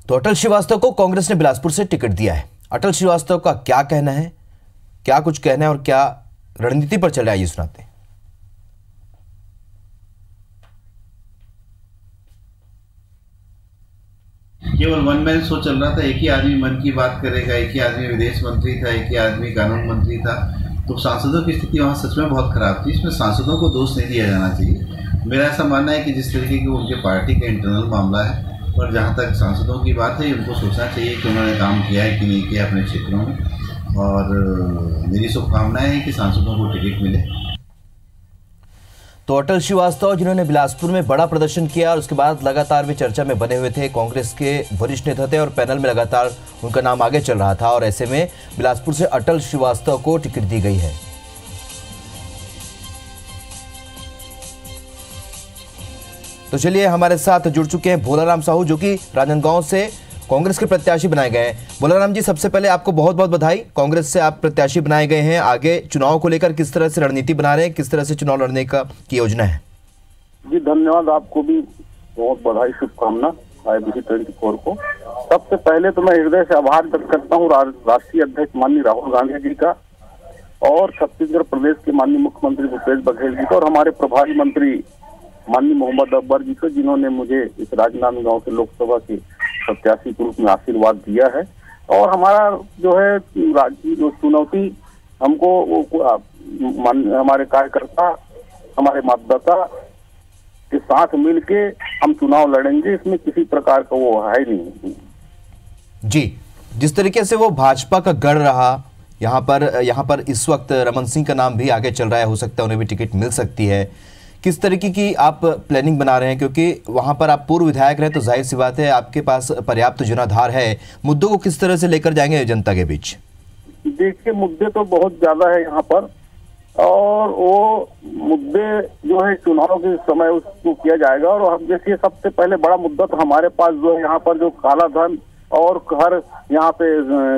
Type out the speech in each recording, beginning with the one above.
तो अटल श्रीवास्तव को कांग्रेस ने बिलासपुर से टिकट दिया है। अटल श्रीवास्तव का क्या कहना है, क्या कुछ कहना है और क्या रणनीति पर चल रहा है, ये सुनाते हैं। केवल वन मैन शो चल रहा था। एक ही आदमी मन की बात करेगा, एक ही आदमी विदेश मंत्री था, एक ही आदमी कानून मंत्री था। तो सांसदों की स्थिति वहाँ सच में बहुत खराब थी। इसमें सांसदों को दोष नहीं दिया जाना चाहिए। मेरा ऐसा मानना है कि जिस तरीके की उनके पार्टी का इंटरनल मामला है, और जहाँ तक सांसदों की बात है, उनको सोचना चाहिए कि उन्होंने काम किया है कि नहीं किया अपने क्षेत्रों में। और मेरी शुभकामनाएं हैं कि सांसदों को टिकट मिले। तो अटल श्रीवास्तव जिन्होंने बिलासपुर में बड़ा प्रदर्शन किया और उसके बाद लगातार वे चर्चा में बने हुए थे, कांग्रेस के वरिष्ठ नेता थे और पैनल में लगातार उनका नाम आगे चल रहा था, और ऐसे में बिलासपुर से अटल श्रीवास्तव को टिकट दी गई है। तो चलिए, हमारे साथ जुड़ चुके हैं भोलाराम साहू, जो कि राजनांदगांव से कांग्रेस के प्रत्याशी बनाए गए हैं। भोलाराम जी, सबसे पहले आपको बहुत बहुत बधाई। कांग्रेस से आप प्रत्याशी बनाए गए हैं। आगे चुनाव को लेकर किस तरह से रणनीति बना रहे हैं, किस तरह से चुनाव लड़ने की योजना है? जी धन्यवाद, आपको भी बहुत बधाई, शुभकामना IBC 24 को। सबसे पहले तो मैं हृदय से आभार व्यक्त करता हूँ राष्ट्रीय अध्यक्ष माननीय राहुल गांधी जी का, और छत्तीसगढ़ प्रदेश के माननीय मुख्यमंत्री भूपेश बघेल जी का, और हमारे प्रभारी मंत्री माननीय मोहम्मद अकबर जी को, जिन्होंने मुझे इस राजनांदगांव से लोकसभा के प्रत्याशी के रूप में आशीर्वाद दिया है। और हमारा जो है जो चुनौती हमको हमारे कार्यकर्ता, हमारे मतदाता के साथ मिलके हम चुनाव लड़ेंगे। इसमें किसी प्रकार का वो है नहीं जी। जिस तरीके से वो भाजपा का गढ़ रहा, यहाँ पर इस वक्त रमन सिंह का नाम भी आगे चल रहा है, हो सकता है उन्हें भी टिकट मिल सकती है। किस तरीके की आप प्लानिंग बना रहे हैं, क्योंकि वहां पर आप पूर्व विधायक रहे, तो जाहिर सी बात है आपके पास पर्याप्त जनाधार है। मुद्दों को किस तरह से लेकर जाएंगे जनता के बीच? देखिए, मुद्दे तो बहुत ज्यादा है यहाँ पर, और वो मुद्दे जो है चुनाव के समय उसको किया जाएगा। और हम जैसे सबसे पहले बड़ा मुद्दा तो हमारे पास जो है यहाँ पर जो काला धन, और हर यहाँ पे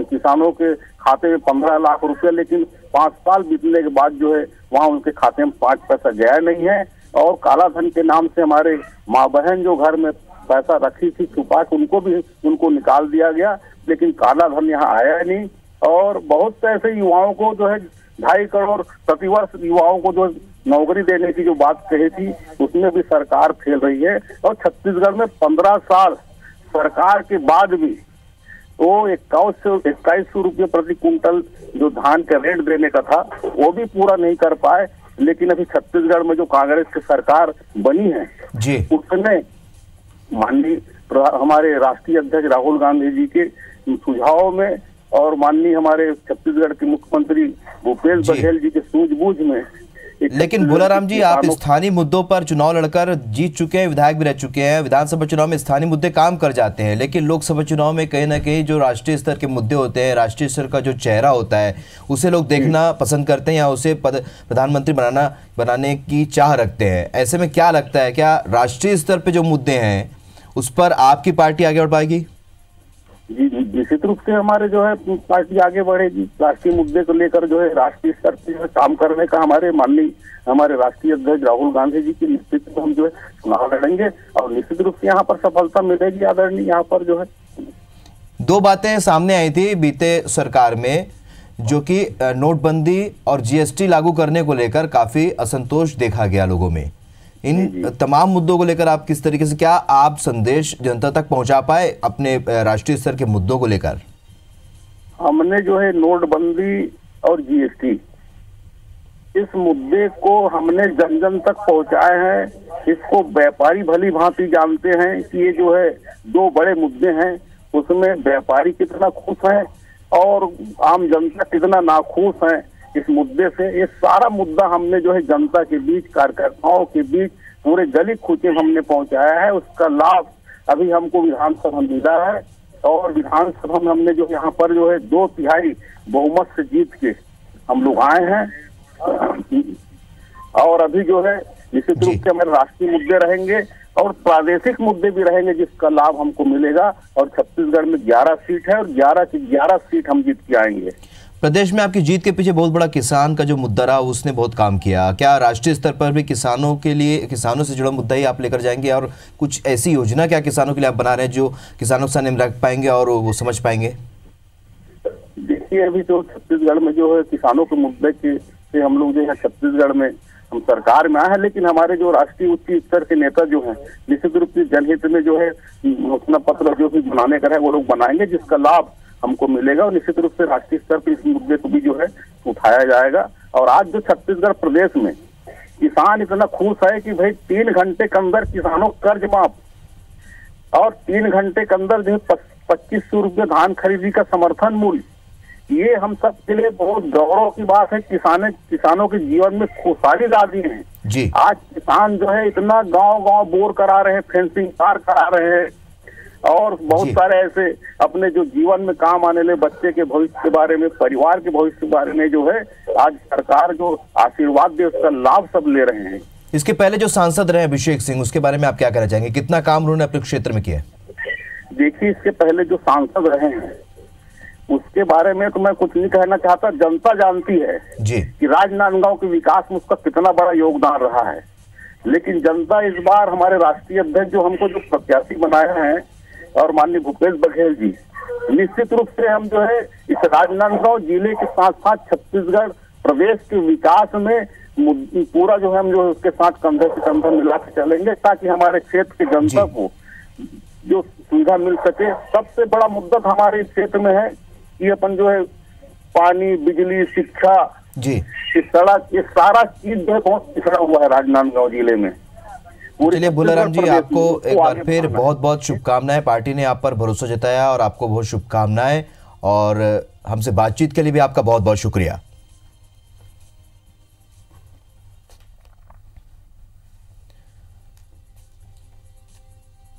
किसानों के खाते में 15 लाख रुपए, लेकिन 5 साल बीतने के बाद जो है वहाँ उनके खाते में 5 पैसा गया नहीं है। और काला धन के नाम से हमारे माँ बहन जो घर में पैसा रखी थी छुपा के, उनको निकाल दिया गया, लेकिन काला धन यहाँ आया नहीं। और बहुत से ऐसे युवाओं को जो है 2.5 करोड़ प्रतिवर्ष युवाओं को जो नौकरी देने की जो बात कही थी, उसमें भी सरकार फेल रही है। और छत्तीसगढ़ में 15 साल सरकार के बाद भी वो 2100 रुपये प्रति कुंटल जो धान का रेट देने का था, वो भी पूरा नहीं कर पाए। लेकिन अभी छत्तीसगढ़ में जो कांग्रेस की सरकार बनी है जी, उसमें माननीय हमारे राष्ट्रीय अध्यक्ष राहुल गांधी जी के सुझाव में, और माननीय हमारे छत्तीसगढ़ के मुख्यमंत्री भूपेश बघेल जी के सूझबूझ में। लेकिन भोलाराम जी, आप स्थानीय मुद्दों पर चुनाव लड़कर जीत चुके हैं, विधायक भी रह चुके हैं। विधानसभा चुनाव में स्थानीय मुद्दे काम कर जाते हैं, लेकिन लोकसभा चुनाव में कहीं ना कहीं जो राष्ट्रीय स्तर के मुद्दे होते हैं, राष्ट्रीय स्तर का जो चेहरा होता है, उसे लोग देखना पसंद करते हैं या उसे प्रधानमंत्री बनाने की चाह रखते हैं। ऐसे में क्या लगता है, क्या राष्ट्रीय स्तर पर जो मुद्दे हैं उस पर आपकी पार्टी आगे बढ़ पाएगी? जी निश्चित रूप से हमारे जो है पार्टी आगे बढ़ेगी। राष्ट्रीय मुद्दे को लेकर जो है राष्ट्रीय स्तर पर काम करने का हमारे राष्ट्रीय अध्यक्ष राहुल गांधी जी की नेतृत्व में हम जो है चुनाव लड़ेंगे, और निश्चित रूप से यहाँ पर सफलता मिलेगी आदरणीय। यहाँ पर जो है 2 बातें सामने आई थी बीते सरकार में, जो कि नोटबंदी और GST लागू करने को लेकर काफी असंतोष देखा गया लोगों में। इन तमाम मुद्दों को लेकर आप किस तरीके से, क्या आप संदेश जनता तक पहुंचा पाए अपने राष्ट्रीय स्तर के मुद्दों को लेकर? हमने जो है नोटबंदी और GST, इस मुद्दे को हमने जन जन तक पहुंचाए हैं। इसको व्यापारी भली भांति जानते हैं कि ये जो है 2 बड़े मुद्दे हैं। उसमें व्यापारी कितना खुश हैं और आम जनता कितना नाखुश है इस मुद्दे से। ये सारा मुद्दा हमने जो है जनता के बीच, कार्यकर्ताओं के बीच, पूरे गली कूचे हमने पहुंचाया है। उसका लाभ अभी हमको विधानसभा मिला है, और विधानसभा में हमने जो यहाँ पर जो है 2/3 बहुमत से जीत के हम लोग आए हैं। और अभी जो है निश्चित रूप से हमारे राष्ट्रीय मुद्दे रहेंगे और प्रादेशिक मुद्दे भी रहेंगे, जिसका लाभ हमको मिलेगा। और छत्तीसगढ़ में 11 सीट है, और 11 की 11 सीट हम जीत के आएंगे। प्रदेश में आपकी जीत के पीछे बहुत बड़ा किसान का जो मुद्दा रहा उसने बहुत काम किया। क्या राष्ट्रीय स्तर पर भी किसानों के लिए, किसानों से जुड़ा मुद्दा ही आप लेकर जाएंगे और कुछ ऐसी योजना क्या किसानों के लिए आप बना रहे हैं जो किसानों के सामने रख पाएंगे और वो समझ पाएंगे? देखिए, अभी तो छत्तीसगढ़ में जो है किसानों के मुद्दे से हम लोग जो है छत्तीसगढ़ में हम सरकार में आए हैं, लेकिन हमारे जो राष्ट्रीय उच्च स्तर के नेता जो हैं निश्चित रूप से जनहित में जो है घोषणा पत्र जो भी बनाने का है वो लोग बनाएंगे, जिसका लाभ हमको मिलेगा और निश्चित रूप से राष्ट्रीय स्तर पर इस मुद्दे को भी जो है उठाया जाएगा। और आज जो छत्तीसगढ़ प्रदेश में किसान इतना खुश है कि भाई 3 घंटे के अंदर किसानों कर्ज माफ और 3 घंटे के अंदर जो है 2500 रुपये धान खरीदी का समर्थन मूल्य, ये हम सब के लिए बहुत गौरव की बात है। किसानों के जीवन में खुशहाली ला दी है जी। आज किसान जो है इतना गांव बोर करा रहे हैं, फेंसिंग तार करा रहे हैं और बहुत सारे ऐसे अपने जो जीवन में काम आने वाले बच्चे के भविष्य के बारे में, परिवार के भविष्य के बारे में जो है आज सरकार जो आशीर्वाद दे उसका लाभ सब ले रहे हैं। इसके पहले जो सांसद रहे अभिषेक सिंह, उसके बारे में आप क्या कहना चाहेंगे? कितना काम उन्होंने अपने क्षेत्र में किया? देखिए, इसके पहले जो सांसद रहे हैं उसके बारे में तो मैं कुछ नहीं कहना चाहता। जनता जानती है जी कि राजनांदगांव के विकास में उसका कितना बड़ा योगदान रहा है, लेकिन जनता इस बार हमारे राष्ट्रीय अध्यक्ष जो हमको जो प्रत्याशी बनाए हैं और माननीय भूपेश बघेल जी, निश्चित रूप से हम जो है इस राजनांदगांव जिले के साथ साथ छत्तीसगढ़ प्रदेश के विकास में पूरा जो है हम जो उसके साथ कंधे से कंधा मिला के चलेंगे ताकि हमारे क्षेत्र की जनता को जो सुविधा मिल सके। सबसे बड़ा मुद्दा हमारे क्षेत्र में है कि अपन जो है पानी, बिजली, शिक्षा जी, ये सड़क, ये सारा चीज जो है बहुत पिछड़ा हुआ है राजनांदगांव जिले में। चलिए भोलाराम जी, आपको एक बार फिर बहुत बहुत शुभकामनाएं। पार्टी ने आप पर भरोसा जताया और आपको बहुत शुभकामनाएं और हमसे बातचीत के लिए भी आपका बहुत बहुत शुक्रिया।